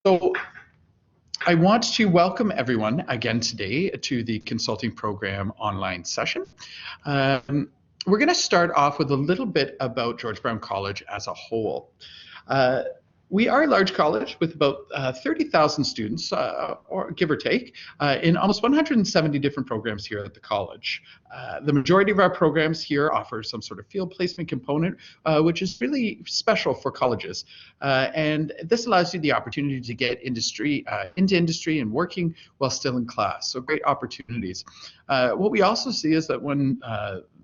So I want to welcome everyone again today to the consulting program online session. We're going to start off with a little bit about George Brown College as a whole. We are a large college with about 30,000 students, or give or take, in almost 170 different programs here at the college. The majority of our programs here offer some sort of field placement component, which is really special for colleges. And this allows you the opportunity to get into industry and working while still in class. So great opportunities. What we also see is that when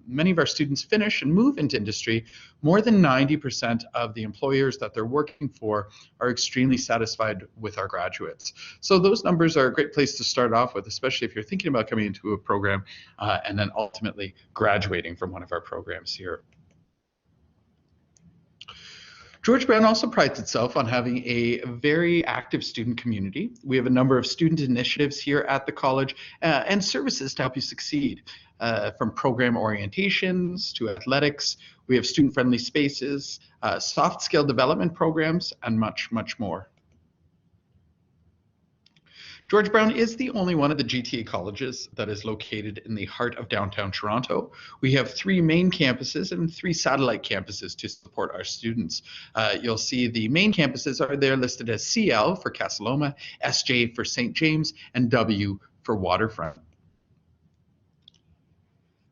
many of our students finish and move into industry, more than 90% of the employers that they're working for are extremely satisfied with our graduates. So those numbers are a great place to start off with, especially if you're thinking about coming into a program and then ultimately graduating from one of our programs here. George Brown also prides itself on having a very active student community. We have a number of student initiatives here at the college and services to help you succeed, from program orientations to athletics. We have student-friendly spaces, soft skill development programs, and much, much more. George Brown is the only one of the GTA colleges that is located in the heart of downtown Toronto. We have 3 main campuses and 3 satellite campuses to support our students. You'll see the main campuses are there listed as CL for Casa Loma, SJ for St. James, and W for Waterfront.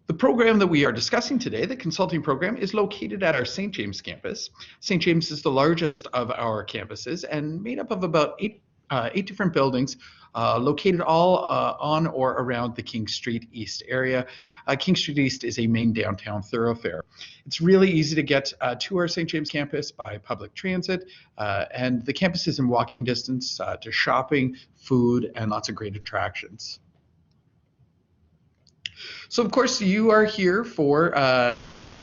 The program that we are discussing today, the consulting program, is located at our St. James campus. St. James is the largest of our campuses and made up of about 8 different buildings located all on or around the King Street East area. King Street East is a main downtown thoroughfare. It's really easy to get to our St. James campus by public transit, and the campus is in walking distance to shopping, food, and lots of great attractions. So of course you are here for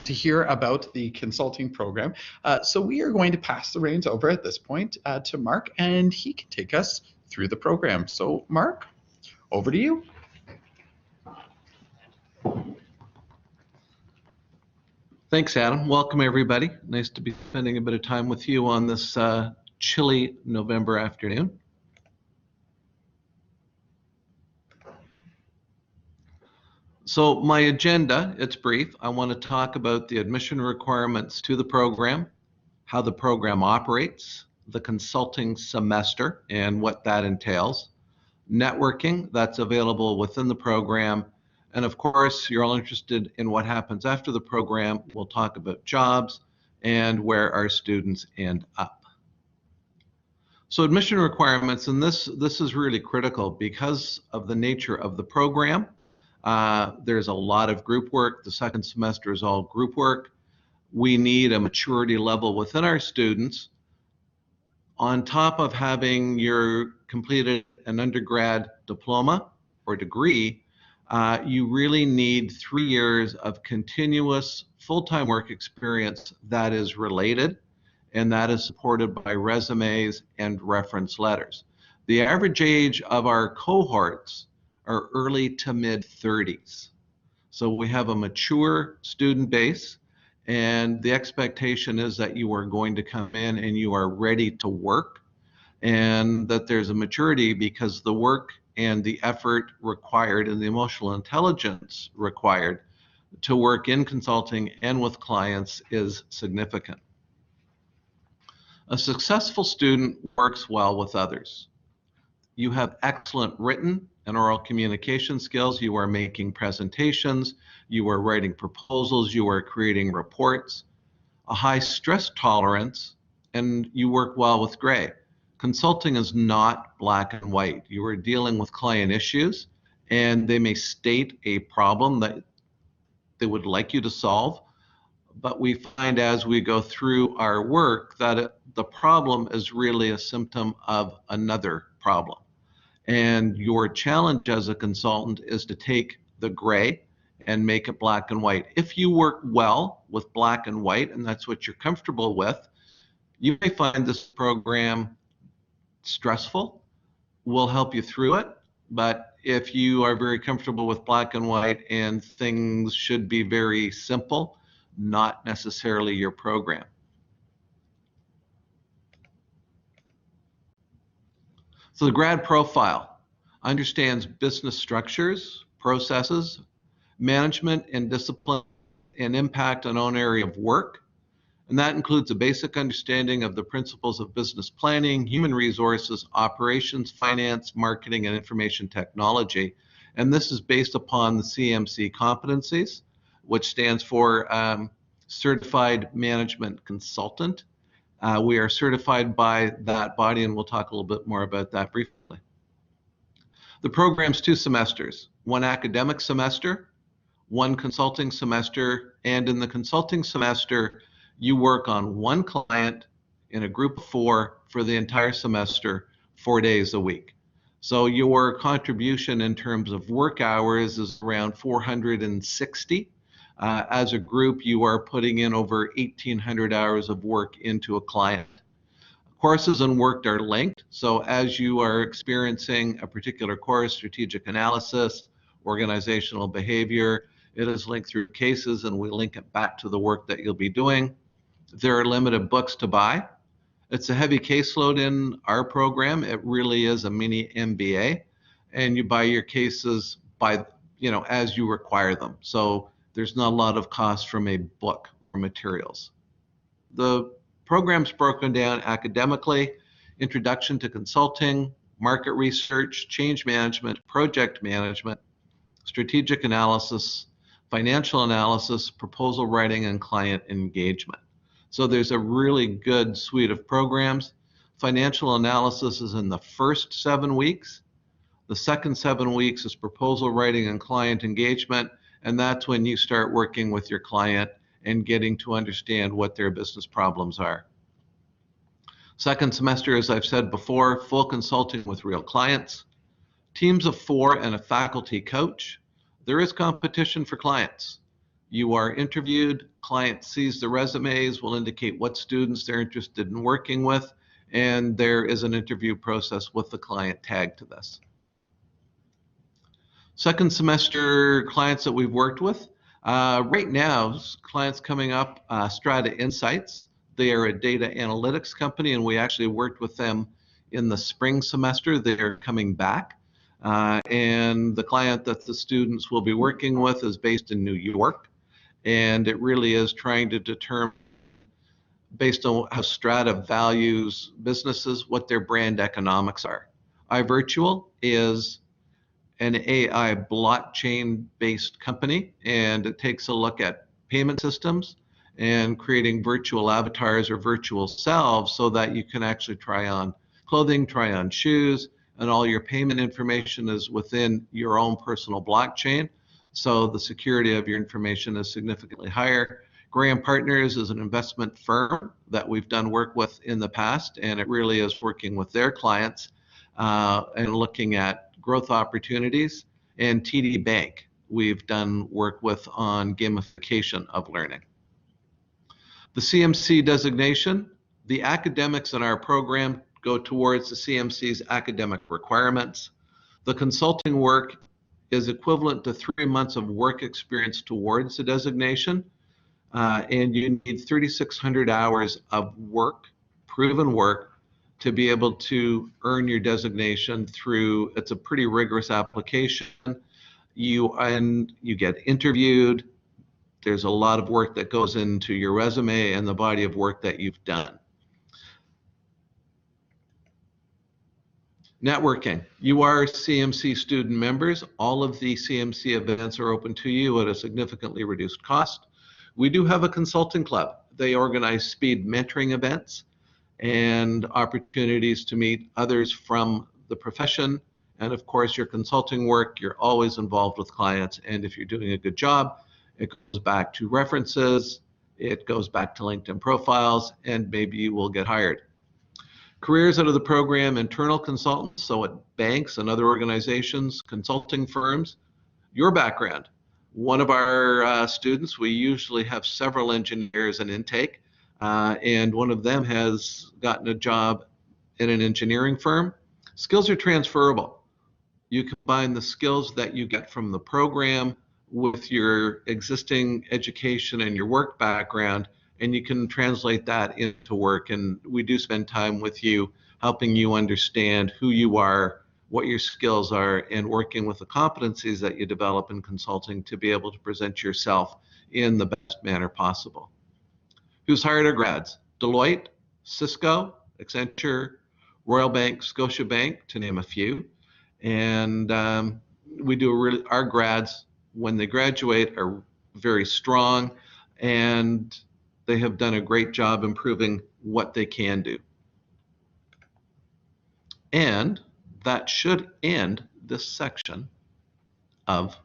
to hear about the consulting program. So we are going to pass the reins over at this point to Mark, and he can take us through the program. So Mark, over to you. Thanks, Adam. Welcome, everybody. Nice to be spending a bit of time with you on this chilly November afternoon. So my agenda, it's brief. I want to talk about the admission requirements to the program, how the program operates, the consulting semester and what that entails, networking that's available within the program, and of course, you're all interested in what happens after the program. We'll talk about jobs and where our students end up. So admission requirements, and this is really critical because of the nature of the program. There's a lot of group work. The second semester is all group work. We need a maturity level within our students. On top of having your completed an undergrad diploma or degree, you really need 3 years of continuous full-time work experience that is related, and that is supported by resumes and reference letters. The average age of our cohorts are early to mid-30s. So we have a mature student base, and the expectation is that you are going to come in and you are ready to work, and that there's a maturity because the work and the effort required and the emotional intelligence required to work in consulting and with clients is significant. A successful student works well with others. You have excellent written and oral communication skills. You are making presentations, you are writing proposals, you are creating reports, a high stress tolerance, and you work well with gray. Consulting is not black and white. You are dealing with client issues, and they may state a problem that they would like you to solve, but we find as we go through our work that the problem is really a symptom of another problem. And your challenge as a consultant is to take the gray and make it black and white. If you work well with black and white, and that's what you're comfortable with, you may find this program stressful. We'll help you through it. But if you are very comfortable with black and white and things should be very simple, not necessarily your program. So the grad profile understands business structures, processes, management and discipline, and impact on own area of work. And that includes a basic understanding of the principles of business planning, human resources, operations, finance, marketing, and information technology. And this is based upon the CMC competencies, which stands for Certified Management Consultant. We are certified by that body, and we'll talk a little bit more about that briefly. The program's 2 semesters, 1 academic semester, 1 consulting semester, and in the consulting semester, you work on 1 client in a group of 4 for the entire semester, 4 days a week. So your contribution in terms of work hours is around 460. As a group, you are putting in over 1,800 hours of work into a client. Courses and work are linked, so as you are experiencing a particular course, strategic analysis, organizational behavior, it is linked through cases, and we link it back to the work that you'll be doing. There are limited books to buy. It's a heavy caseload in our program. It really is a mini MBA, and you buy your cases by, as you require them. So there's not a lot of cost from a book or materials. The program's broken down academically: introduction to consulting, market research, change management, project management, strategic analysis, financial analysis, proposal writing, and client engagement. So there's a really good suite of programs. Financial analysis is in the first 7 weeks. The second 7 weeks is proposal writing and client engagement, and that's when you start working with your client and getting to understand what their business problems are. Second semester, as I've said before, full consulting with real clients, teams of 4 and a faculty coach. There is competition for clients. You are interviewed, client sees the resumes, will indicate what students they're interested in working with, and there is an interview process with the client tagged to this. Second semester clients that we've worked with. Right now, clients coming up, Strata Insights. They are a data analytics company, and we actually worked with them in the spring semester. They're coming back. And the client that the students will be working with is based in New York. And it really is trying to determine, based on how Strata values businesses, what their brand economics are. iVirtual is an AI blockchain-based company, and it takes a look at payment systems and creating virtual avatars or virtual selves so that you can actually try on clothing, try on shoes, and all your payment information is within your own personal blockchain. So the security of your information is significantly higher. Graham Partners is an investment firm that we've done work with in the past, and it really is working with their clients and looking at growth opportunities. And TD Bank, we've done work with on gamification of learning. The CMC designation, the academics in our program go towards the CMC's academic requirements. The consulting work is equivalent to 3 months of work experience towards the designation, and you need 3,600 hours of work, proven work, to be able to earn your designation through, it's a pretty rigorous application. You get interviewed. There's a lot of work that goes into your resume and the body of work that you've done. Networking. You are CMC student members. All of the CMC events are open to you at a significantly reduced cost. We do have a consulting club. They organize speed mentoring events and opportunities to meet others from the profession. And of course, your consulting work, you're always involved with clients. And if you're doing a good job, it goes back to references, it goes back to LinkedIn profiles, and maybe you will get hired. Careers out of the program: internal consultants, so at banks and other organizations, consulting firms. Your background. One of our students, we usually have several engineers in intake, and one of them has gotten a job in an engineering firm. Skills are transferable. You combine the skills that you get from the program with your existing education and your work background, and you can translate that into work. And we do spend time with you helping you understand who you are, what your skills are, and working with the competencies that you develop in consulting to be able to present yourself in the best manner possible. Who's hired our grads? Deloitte, Cisco, Accenture, Royal Bank, Scotiabank, to name a few. And we do our grads, when they graduate, are very strong, and they have done a great job improving what they can do. And that should end this section of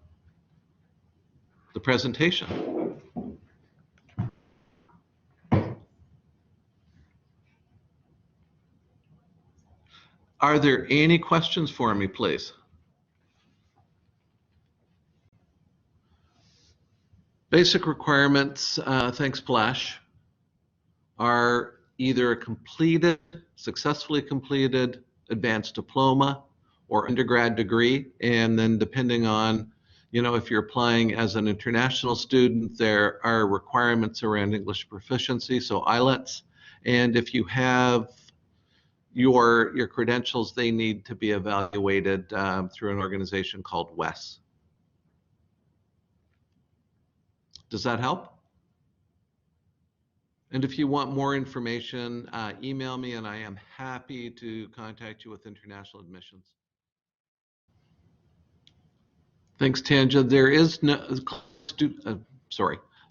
the presentation. Are there any questions for me, please? Basic requirements, thanks Plash, are either a successfully completed advanced diploma or undergrad degree, and then depending on, if you're applying as an international student, there are requirements around English proficiency, so IELTS, and if you have your credentials, they need to be evaluated through an organization called WES. Does that help? And if you want more information, email me and I am happy to contact you with international admissions. Thanks, Tanja. There is no,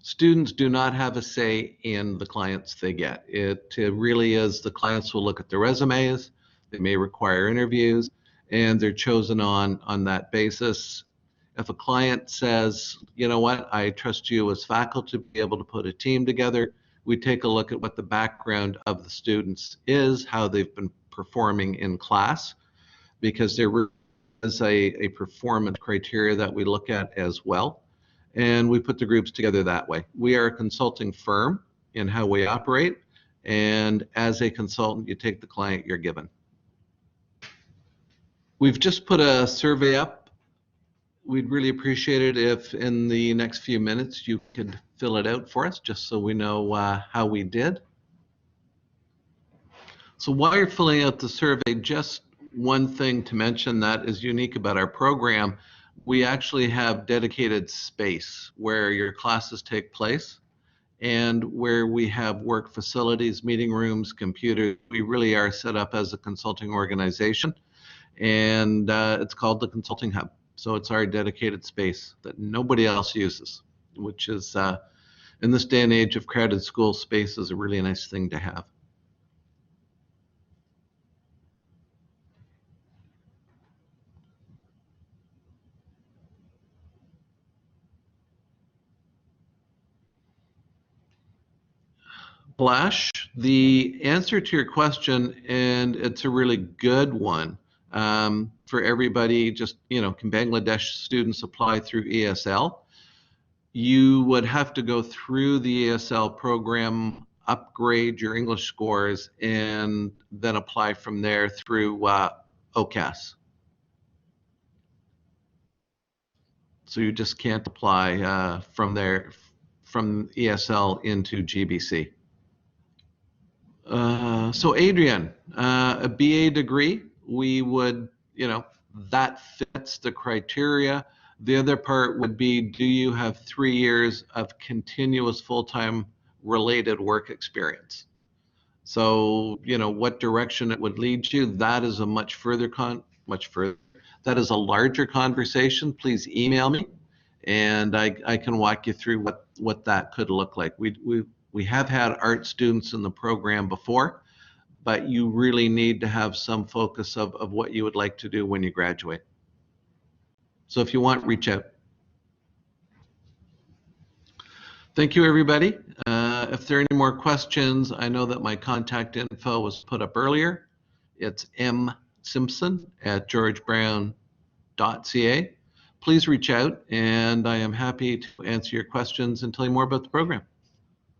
students do not have a say in the clients they get. It really is, the clients will look at the resumes, they may require interviews, and they're chosen on that basis. If a client says, you know what, I trust you as faculty to be able to put a team together, we take a look at what the background of the students is, how they've been performing in class, because there is a performance criteria that we look at as well. And we put the groups together that way. We are a consulting firm in how we operate, and as a consultant, you take the client you're given. We've just put a survey up. We'd really appreciate it if in the next few minutes you could fill it out for us, just so we know how we did. So while you're filling out the survey, just one thing to mention that is unique about our program, we actually have dedicated space where your classes take place and where we have work facilities, meeting rooms, computers. We really are set up as a consulting organization, and it's called the Consulting Hub. So it's our dedicated space that nobody else uses, which is, in this day and age of crowded school, space is a really nice thing to have. Blash, the answer to your question, and it's a really good one, for everybody, just, can Bangladesh students apply through ESL? You would have to go through the ESL program, upgrade your English scores, and then apply from there through OCAS. So you just can't apply from there, from ESL into GBC. So Adrian, a BA degree, we would, that fits the criteria. The other part would be, do you have 3 years of continuous full-time related work experience? So, what direction it would lead you, that is a that is a larger conversation. Please email me and I can walk you through what that could look like. We have had art students in the program before, but you really need to have some focus of what you would like to do when you graduate. So if you want, reach out. Thank you, everybody. If there are any more questions, I know that my contact info was put up earlier. It's msimpson@georgebrown.ca. Please reach out, and I am happy to answer your questions and tell you more about the program.